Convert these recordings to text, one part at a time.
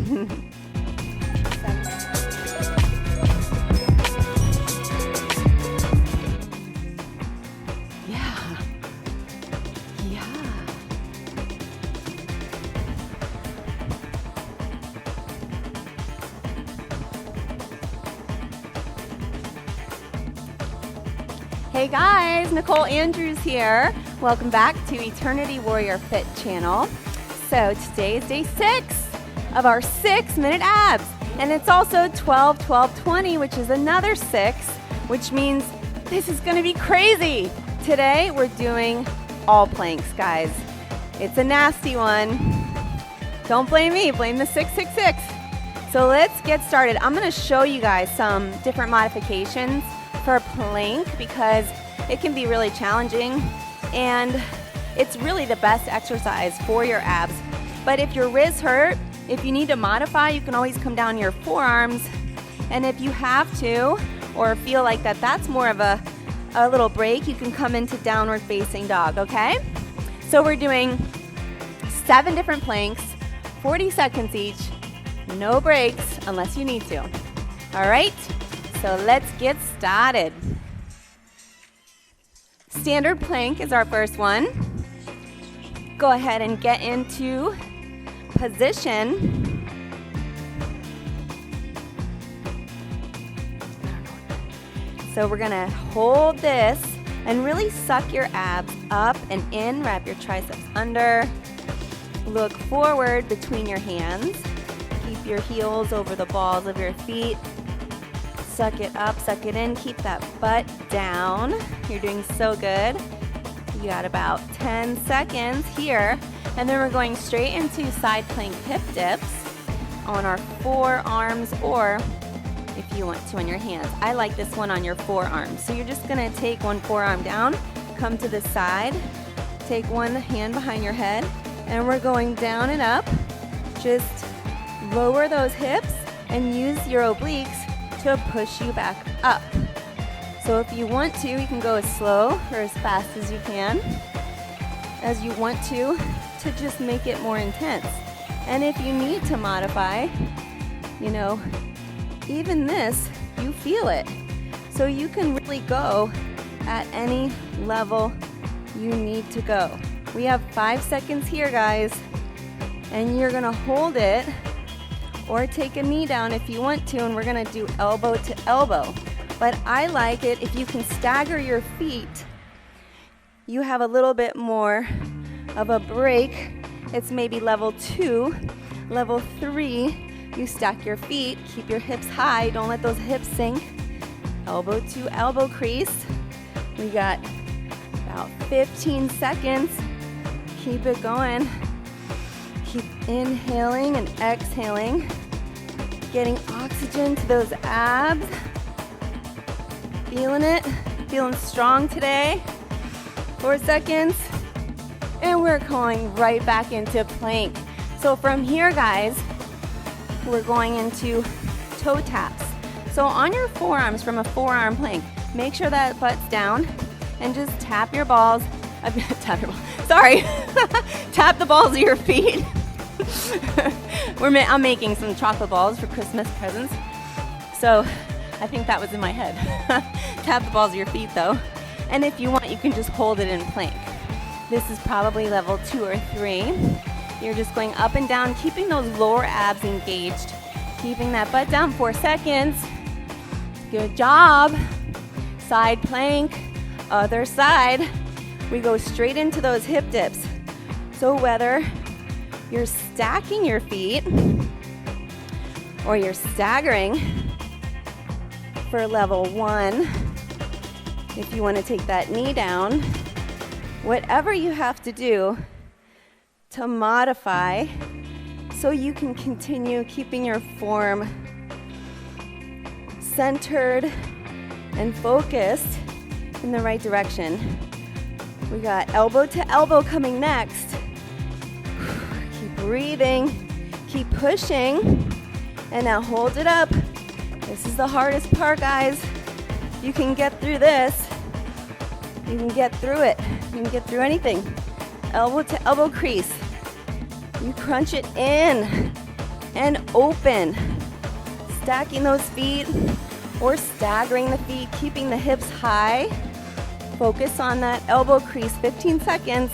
Yeah. Yeah. Hey guys, Nicole Andrews here. Welcome back to Eternity Warrior Fit channel. So today is day 6 of our 6-minute abs. And it's also 12, 12, 20, which is another 6, which means this is gonna be crazy. Today we're doing all planks, guys. It's a nasty one. Don't blame me, blame the 666. So let's get started. I'm gonna show you guys some different modifications for plank because it can be really challenging and it's really the best exercise for your abs. But if your wrists hurt, if you need to modify, you can always come down your forearms. And if you have to or feel like that's more of a little break, you can come into downward facing dog, okay? So we're doing 7 different planks, 40 seconds each, no breaks unless you need to. All right? So let's get started. Standard plank is our first one. Go ahead and get into position. So we're gonna hold this and really suck your abs up and in, wrap your triceps under. Look forward between your hands. Keep your heels over the balls of your feet. Suck it up, suck it in, keep that butt down. You're doing so good. You got about 10 seconds here. And then we're going straight into side plank hip dips on our forearms, or if you want to on your hands. I like this one on your forearms. So you're just gonna take one forearm down, come to the side, take one hand behind your head, and we're going down and up. Just lower those hips and use your obliques to push you back up. So if you want to, you can go as slow or as fast as you can, as you want to just make it more intense. And if you need to modify, you know, even this, you feel it. So you can really go at any level you need to go. We have 5 seconds here, guys, and you're gonna hold it or take a knee down if you want to, and we're gonna do elbow to elbow. But I like it if you can stagger your feet. You have a little bit more of a break. It's maybe level 2, level 3. You stack your feet, keep your hips high, don't let those hips sink. Elbow to elbow crease. We got about 15 seconds. Keep it going. Keep inhaling and exhaling, getting oxygen to those abs. Feeling it, feeling strong today. 4 seconds, and we're going right back into plank. So from here, guys, we're going into toe taps. So on your forearms from a forearm plank, make sure that butt's down and just tap your balls. Sorry, tap the balls of your feet. I'm making some chocolate balls for Christmas presents. So I think that was in my head. Tap the balls of your feet though. And if you want, you can just hold it in plank. This is probably level 2 or 3. You're just going up and down, keeping those lower abs engaged. Keeping that butt down, 4 seconds. Good job. Side plank, other side. We go straight into those hip dips. So whether you're stacking your feet or you're staggering for level 1, if you want to take that knee down, whatever you have to do to modify so you can continue keeping your form centered and focused in the right direction. We got elbow to elbow coming next. Keep breathing, keep pushing, and now hold it up. This is the hardest part, guys. You can get through this. You can get through it. You can get through anything. Elbow to elbow crease. You crunch it in and open. Stacking those feet or staggering the feet, keeping the hips high. Focus on that elbow crease, 15 seconds.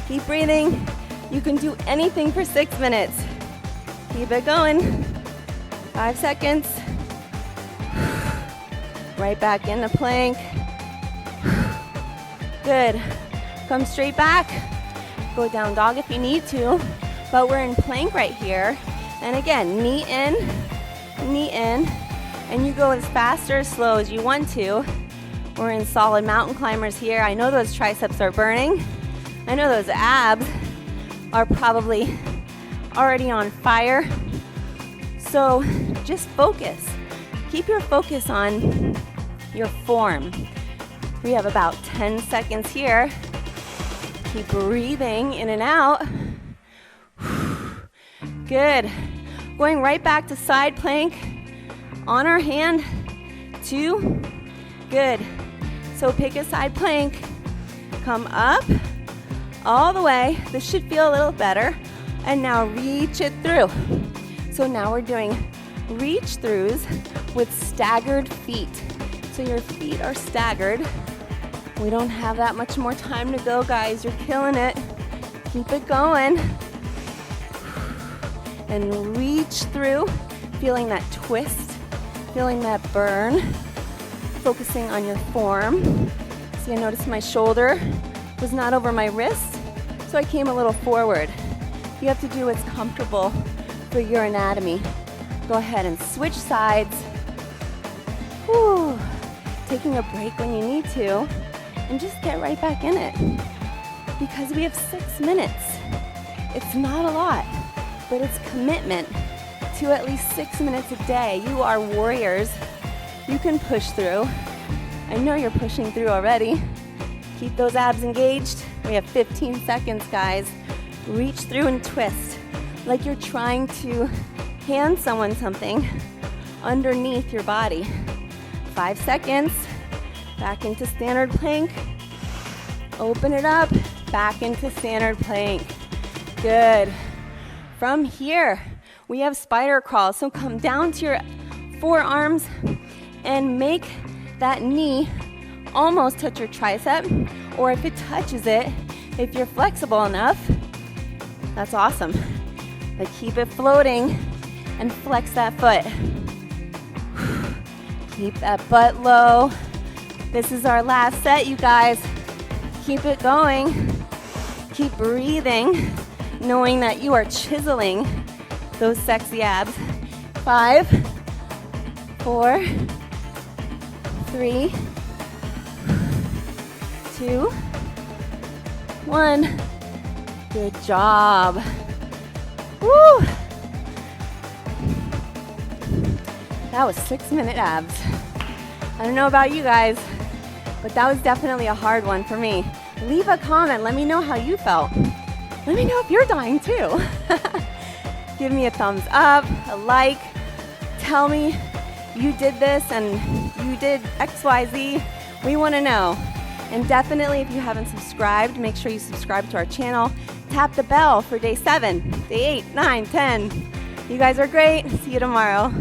Keep breathing. You can do anything for 6 minutes. Keep it going. 5 seconds. Right back into plank. Good. Come straight back. Go down dog if you need to, but we're in plank right here. And again, knee in, and you go as fast or as slow as you want to. We're in solid mountain climbers here. I know those triceps are burning. I know those abs are probably already on fire. So just focus. Keep your focus on your form. We have about 10 seconds here. Keep breathing in and out. Good. Going right back to side plank on our hand. 2. Good. So pick a side plank. Come up all the way. This should feel a little better. And now reach it through. So now we're doing reach throughs with staggered feet. So your feet are staggered. We don't have that much more time to go, guys. You're killing it. Keep it going. And reach through, feeling that twist, feeling that burn, focusing on your form. See, I noticed my shoulder was not over my wrist, so I came a little forward. You have to do what's comfortable for your anatomy. Go ahead and switch sides. Whew. Taking a break when you need to, and just get right back in it. Because we have 6 minutes. It's not a lot, but it's commitment to at least 6 minutes a day. You are warriors. You can push through. I know you're pushing through already. Keep those abs engaged. We have 15 seconds, guys. Reach through and twist like you're trying to hand someone something underneath your body. 5 seconds. Back into standard plank. Open it up. Back into standard plank. Good. From here, we have spider crawl. So come down to your forearms and make that knee almost touch your tricep, or if it touches it, if you're flexible enough, that's awesome. But keep it floating and flex that foot. Keep that butt low. This is our last set, you guys. Keep it going. Keep breathing, knowing that you are chiseling those sexy abs. 5, 4, 3, 2, 1. Good job. Woo! That was 6-minute abs. I don't know about you guys, but that was definitely a hard one for me. Leave a comment. Let me know how you felt. Let me know if you're dying too. Give me a thumbs up, a like. Tell me you did this and you did XYZ. We want to know. And definitely, if you haven't subscribed, make sure you subscribe to our channel. Tap the bell for day 7, day 8, 9, 10. You guys are great. See you tomorrow.